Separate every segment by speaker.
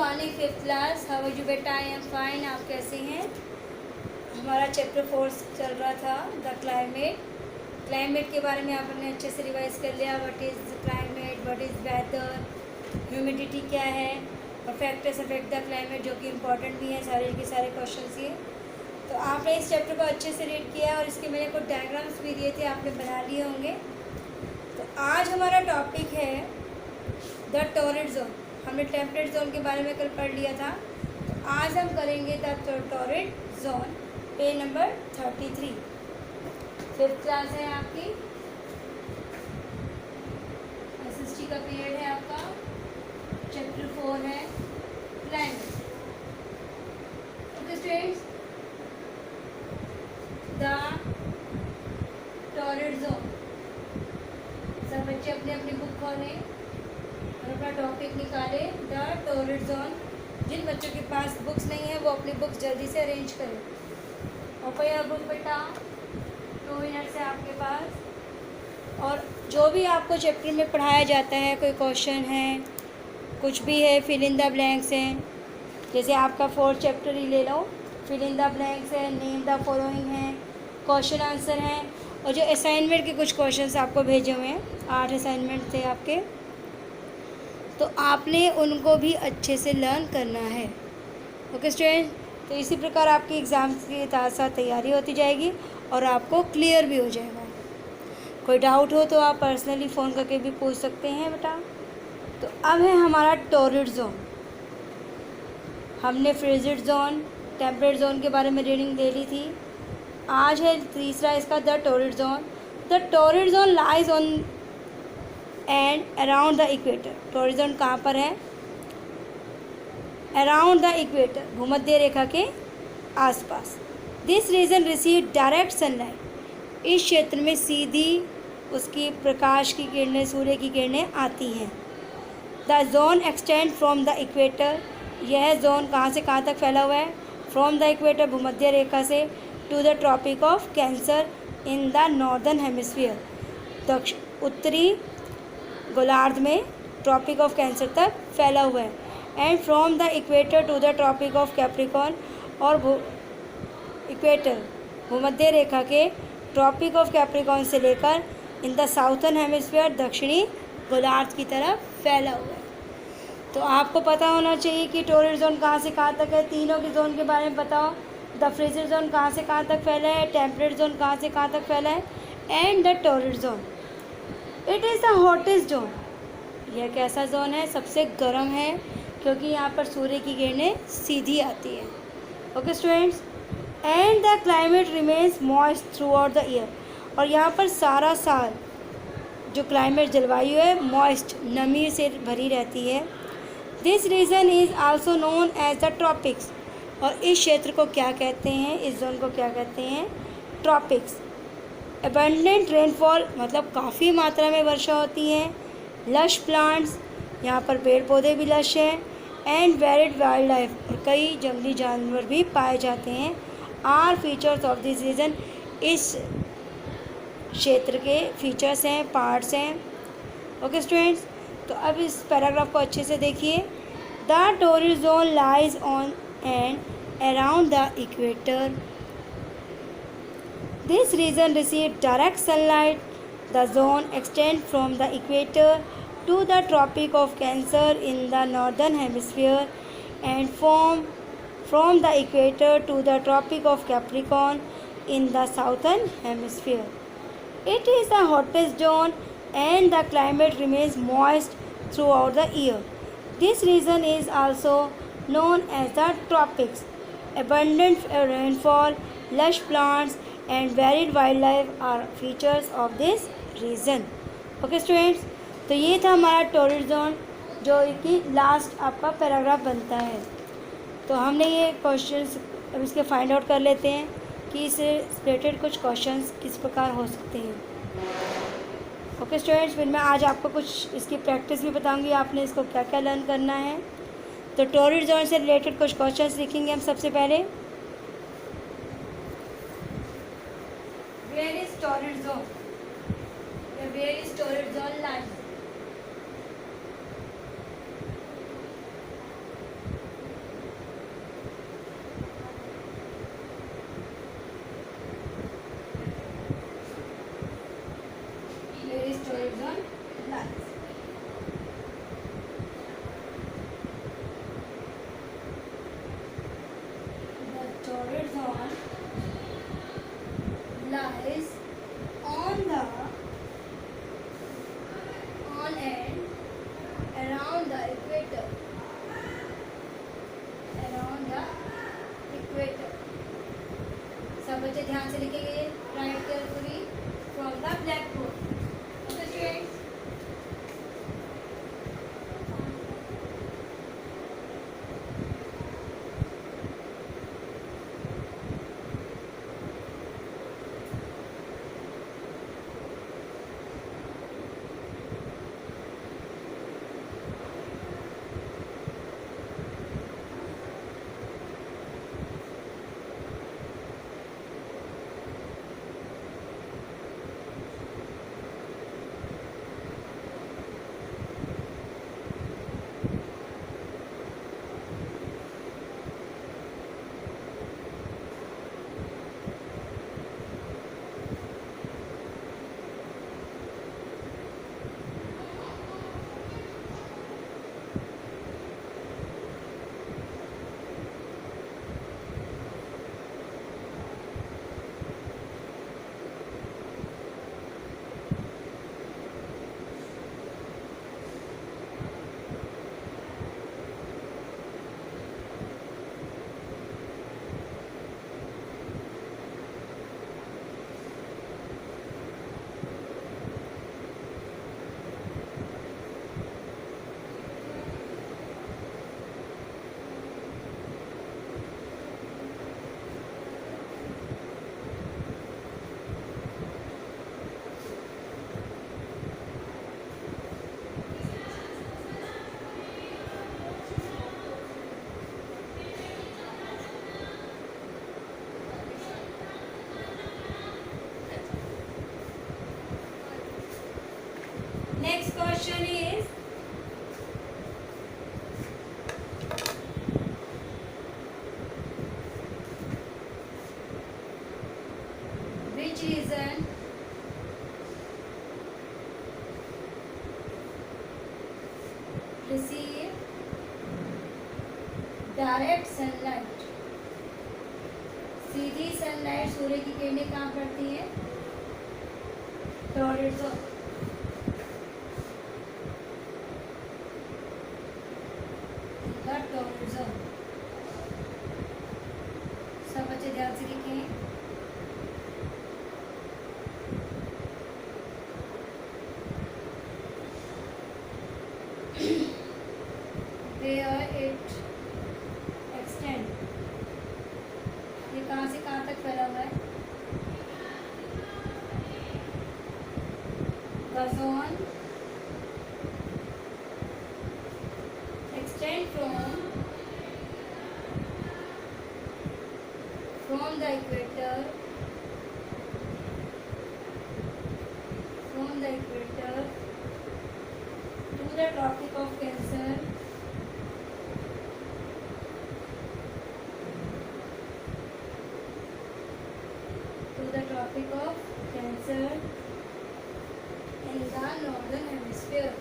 Speaker 1: Morning fifth class. How are you बेटा? I am fine. आप कैसे हैं? हमारा चैप्टर 4 चल रहा था द क्लाइमेट के बारे में आपने अच्छे से रिवाइज कर लिया। What is climate, what is weather, humidity क्या है और फैक्टर्स अफेक्ट द क्लाइमेट, जो कि इम्पोर्टेंट भी है सारे के सारे क्वेश्चन ये। तो आपने इस चैप्टर को अच्छे से रीड किया और इसके मैंने कुछ डायग्राम्स भी दिए थे, आपने बना लिए होंगे। तो आज हमारा टॉपिक है द टॉरेंट जोन। हमने टेम्परेट जोन के बारे में कल पढ़ लिया था। तो आज हम करेंगे the torrent zone, page number 33। Fifth class है आपकी, एसएसटी का पीरियड है आपका, चैप्टर 4 है climate. Okay students, the torrent zone. सब बच्चे अपने अपनी बुक खोलें और अपना टॉपिक निकाले द टॉरेंट जोन। जिन बच्चों के पास बुक्स नहीं है वो अपनी बुक्स जल्दी से अरेंज करें। और कोई बुक बेटा 2 मिनट से आपके पास। और जो भी आपको चैप्टर में पढ़ाया जाता है, कोई क्वेश्चन है, कुछ भी है, फिल इन द ब्लैंक्स हैं। जैसे आपका 4th चैप्टर ही ले लो, फिल इन द ब्लैंक्स है, नेम द फॉलोइंग है, क्वेश्चन आंसर हैं। और जो असाइनमेंट के कुछ क्वेश्चंस आपको भेजे हुए हैं, 8 असाइनमेंट थे आपके, तो आपने उनको भी अच्छे से लर्न करना है। ओके स्टूडेंट, तो इसी प्रकार आपकी एग्ज़ाम के साथ साथ तैयारी होती जाएगी और आपको क्लियर भी हो जाएगा। कोई डाउट हो तो आप पर्सनली फ़ोन करके भी पूछ सकते हैं बेटा। तो अब है हमारा टॉरेंट जोन। हमने फ्रिजिड जोन, टेम्परेट जोन के बारे में रीडिंग ले ली थी। आज है तीसरा इसका the torrent zone. The torrent zone lies on and around the equator. Torrent zone कहाँ पर है? अराउंड द इक्वेटर, भूमध्य रेखा के आसपास। This region receive direct sunlight. इस क्षेत्र में सीधी उसकी प्रकाश की किरणें, सूर्य की किरणें आती हैं। The zone extend from the equator. यह जोन कहाँ से कहाँ तक फैला हुआ है? फ्रॉम द इक्वेटर, भूमध्य रेखा से, to the Tropic of Cancer in the northern hemisphere. उत्तरी गोलार्ध में ट्रॉपिक ऑफ कैंसर तक फैला हुआ है। And from the equator to the Tropic of Capricorn, और इक्वेटर, भूमध्य रेखा के ट्रॉपिक ऑफ कैप्रिकॉर्न से लेकर इन द साउथर्न हेमिस्फीयर, दक्षिणी गोलार्ध की तरफ फैला हुआ है। तो आपको पता होना चाहिए कि टॉरेंट जोन कहाँ से कहाँ तक है। तीनों के जोन के बारे में बताओ। द फ्रिजिड जोन कहाँ से कहाँ तक फैला है, टेम्परेट जोन कहाँ से कहाँ तक फैला है, and the torrent zone. It is the hottest zone. यह कैसा जोन है? सबसे गर्म है, क्योंकि यहाँ पर सूर्य की किरणें सीधी आती है। Okay students, and the climate remains moist through out the year. और यहाँ पर सारा साल जो क्लाइमेट, जलवायु है, मॉइस्ट, नमी से भरी रहती है। This region is also known as the tropics. और इस क्षेत्र को क्या कहते हैं, इस जोन को क्या कहते हैं? ट्रॉपिक्स। एबंडेंट रेनफॉल, मतलब काफ़ी मात्रा में वर्षा होती है। लश प्लांट्स, यहाँ पर पेड़ पौधे भी लश हैं। एंड वेरिड वाइल्ड लाइफ, और कई जंगली जानवर भी पाए जाते हैं। Are features of this region, इस क्षेत्र के फीचर्स हैं, पार्ट्स हैं। ओके स्टूडेंट्स, तो अब इस पैराग्राफ को अच्छे से देखिए। The torrent zone lies on and around the equator. This region receives direct sunlight. The zone extends from the equator to the Tropic of Cancer in the northern hemisphere, and from the equator to the Tropic of Capricorn in the southern hemisphere. It is the hottest zone, and the climate remains moist throughout the year. This region is also known as the tropics. Abundant rainfall, lush plants, and varied wildlife are features of this region. Okay students, तो ये था हमारा torrent zone, जो कि last आपका paragraph बनता है। तो हमने ये क्वेश्चंस अब इसके फाइंड आउट कर लेते हैं कि इससे रिलेटेड कुछ क्वेश्चंस किस प्रकार हो सकते हैं। ओके स्टूडेंट्स, फिर मैं आज आपको कुछ इसकी प्रैक्टिस भी बताऊंगी, आपने इसको क्या क्या लर्न करना है। तो टॉरेंट जोन से रिलेटेड कुछ क्वेश्चंस लिखेंगे हम सबसे पहले। Where is torrid zone? Where is torrid zone lies? लिखेंगे write carefully from the black board. Okay students. Next question is which reason receive direct sunlight? सीधी सनलाइट सूर्य की किरणें कहाँ पड़ती है? टॉर्नेडो। टॉर्नेडो। सब बच्चे ध्यान से लिखें। Where it extend, ये कहाँ से कहाँ तक फैला हुआ है? The zone extend from the equator to the Tropic of Cancer, in the northern hemisphere.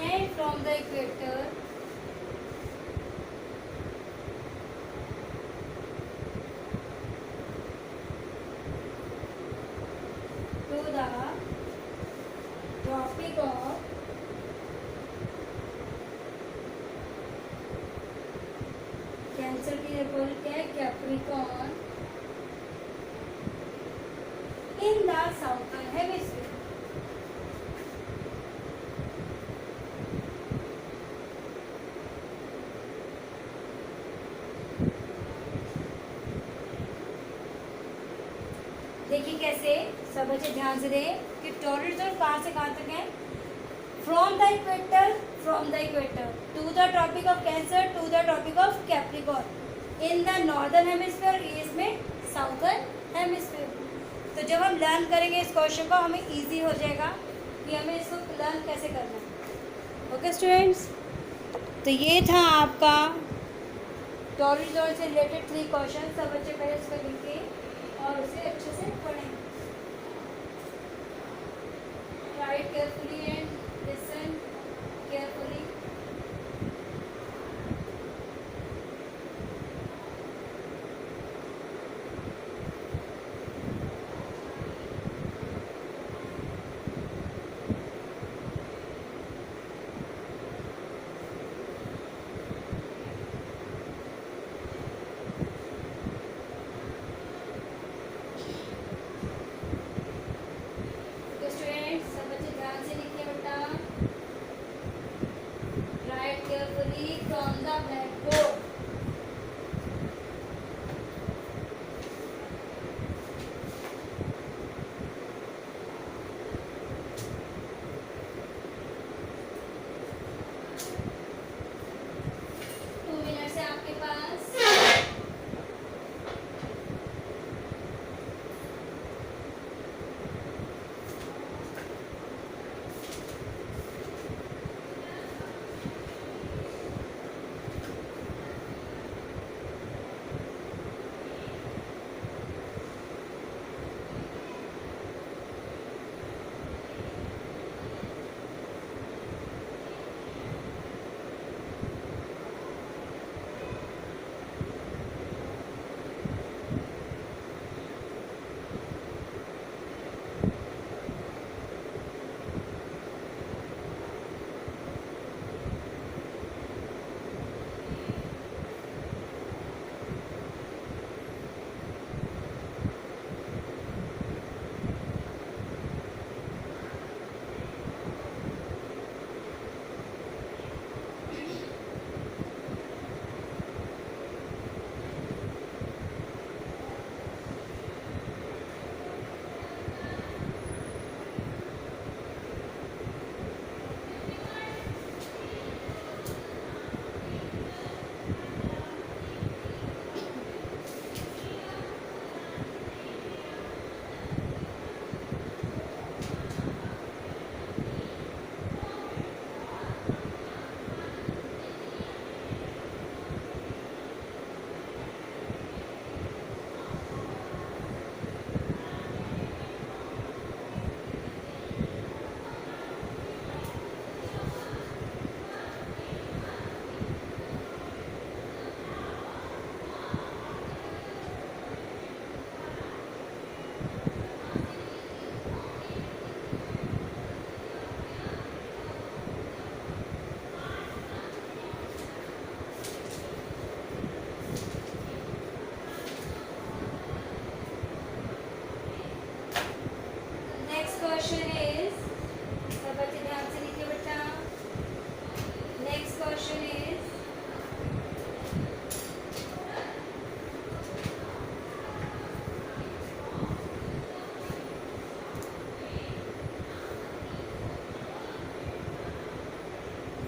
Speaker 1: And from the equator to the Tropic of cancer की रिपोर्ट क्या है? Capricorn in the southern hemisphere. देखिए कैसे, सब बच्चे ध्यान से दें कि टॉर्नेड जोन कहाँ से कहाँ तक है? From the equator to the Tropic of Cancer to the Tropic of Capricorn in the northern hemisphere, east में साउथर्न हेमिस्फीयर। तो जब हम लर्न करेंगे इस क्वेश्चन को हमें इजी हो जाएगा कि हमें इसको लर्न कैसे करना है। ओके स्टूडेंट्स, तो ये था आपका टॉर्नेड जोन से रिलेटेड 3 क्वेश्चन। सब बच्चे पहले इस पर लिखें और उसे अच्छे से पढ़ें। Write carefully and listen carefully.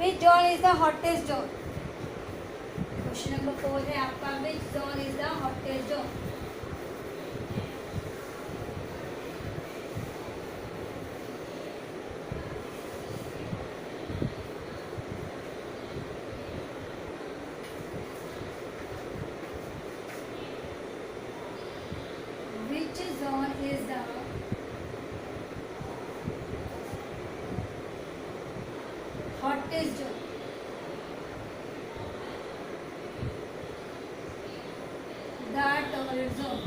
Speaker 1: Which zone is the hottest zone? Question number 4 है आपका, which zone is the hottest zone? Which zone is the hottest zone? The torrid zone.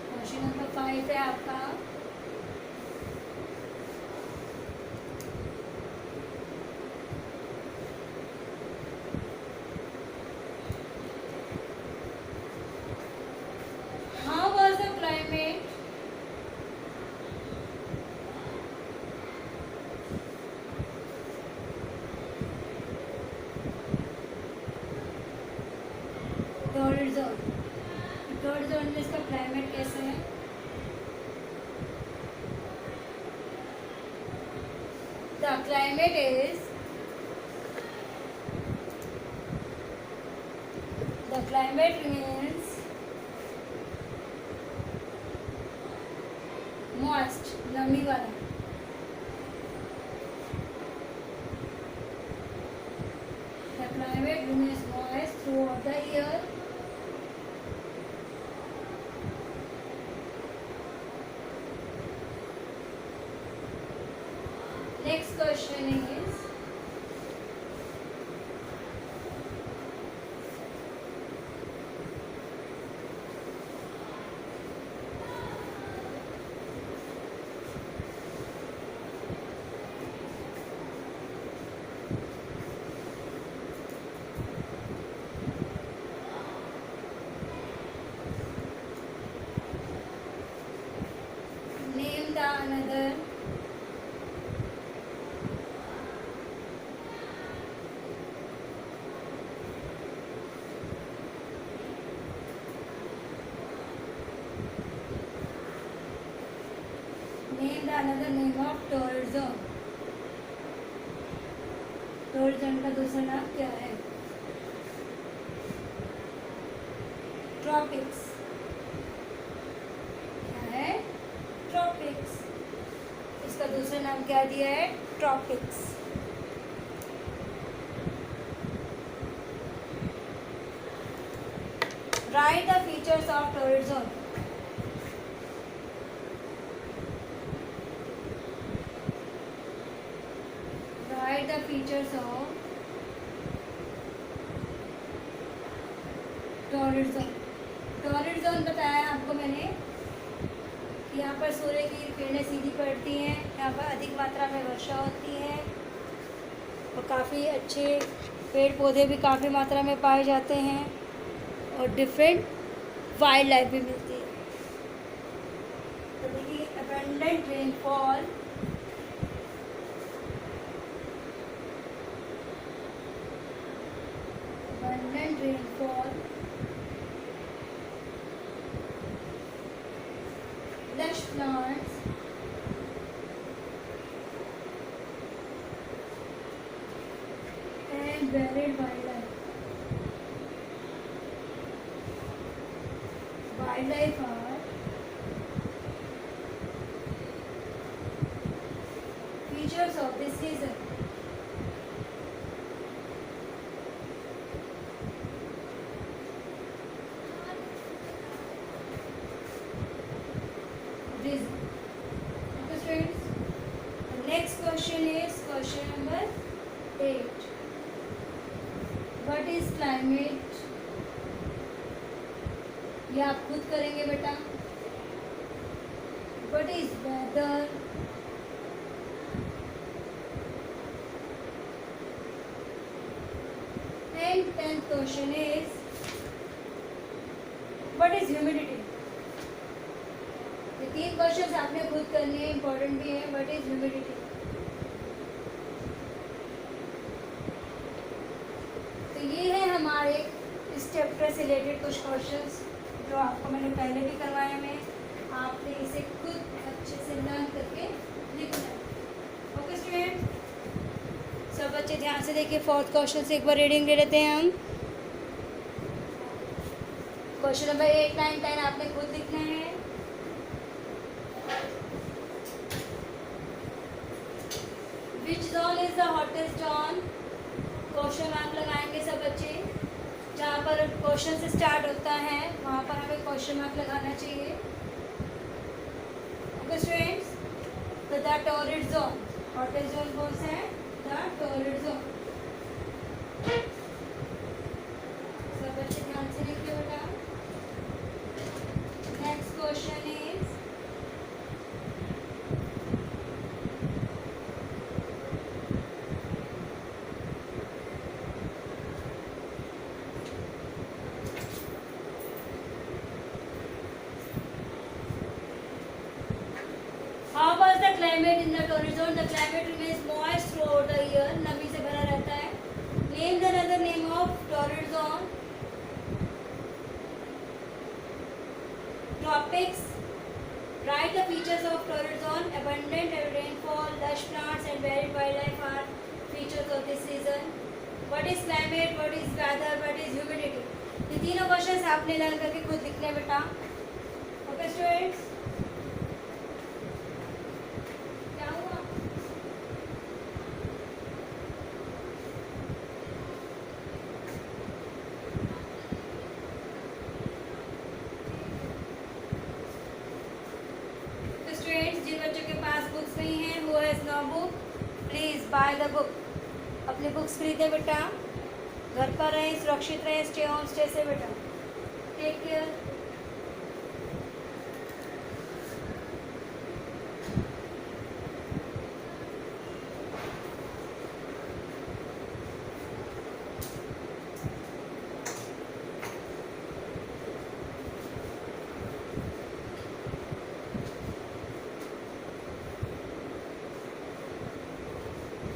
Speaker 1: Question number 5 है आपका, how was the climate torrid zone? torrid zone में इसका climate कैसे है? The climate is, the climate remains moist, नमी वाला. The climate remains moist throughout the year. Next question is, name the another name of torrid zone. torrid zone का दूसरा नाम क्या है? ट्रॉपिक्स. क्या है? ट्रॉपिक्स. इसका दूसरा नाम क्या दिया है? Tropics. Right the features of torrid zone. Write the features of torrid zone. torrid zone बताया आपको मैंने कि यहाँ पर सूर्य की किरणें सीधी पड़ती हैं, यहाँ पर अधिक मात्रा में वर्षा होती है और काफ़ी अच्छे पेड़ पौधे भी काफ़ी मात्रा में पाए जाते हैं और डिफरेंट वाइल्ड लाइफ भी मिलती है. तो देखिए, abundant rainfall, abundant rainfall, lush plants, and varied wildlife. Wildlife are features of this season. Okay students, the next question is question number 8. What is climate? ये आप खुद करेंगे बेटा. What is weather? And 10th question is, what is humidity? ये 3 questions आपने खुद करने हैं, इम्पोर्टेंट भी है. What is humidity? तो ये है हमारे इस चैप्टर से रिलेटेड कुछ क्वेश्चंस जो आपको मैंने पहले भी करवाए हैं. आपने इसे खुद अच्छे से लर्न करके लिखना है। ओके स्टूडेंट, सब बच्चे ध्यान से देखिए। फोर्थ क्वेश्चन से एक बार रीडिंग ले लेते हैं हम। क्वेश्चन नंबर 8, 9, 10 आपने खुद लिखना है। Which zone is the hottest zone? Question mark लगाएंगे सब बच्चे। जहाँ पर क्वेश्चन से स्टार्ट होता है वहाँ पर हमें क्वेश्चन मार्क लगाना चाहिए। ओके स्टूडेंट्स, तो the torrid zone, hottest zone कौन सा है? The torrid zone. सब बच्चे ध्यान से लिखिए बेटा। Next question is how was the climate in the torrid zone? The climate remains moist through out the year, नमी से भरा रहता है। Name the another name of torrid zone. Tropics. Write the features of torrid zone. Abundant rainfall, lush plants and varied wildlife are features of this season. What is climate? What is weather? What is humidity? ये तीनों questions आपने learn करके खुद लिखने बेटा। Okay students, क्या हुआ? जिन बच्चों के पास बुक्स नहीं हैं, वो है no book, please buy the book. अपनी बुक्स खरीदे बेटा। घर पर रहें, सुरक्षित रहें, स्टे होम स्टे से बेटा। Take care.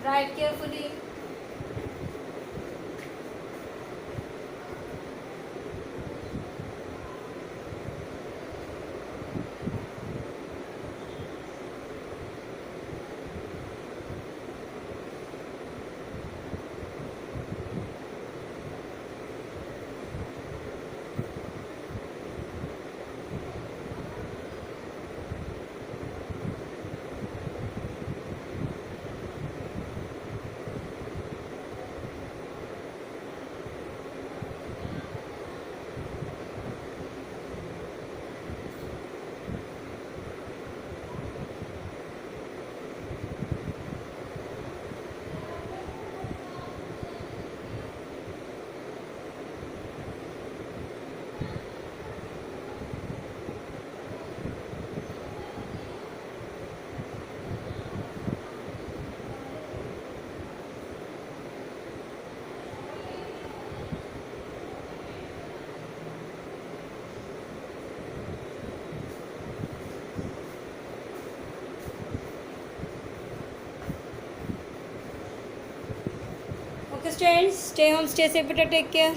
Speaker 1: Write carefully. Okay, students, stay home, stay safe, better take care.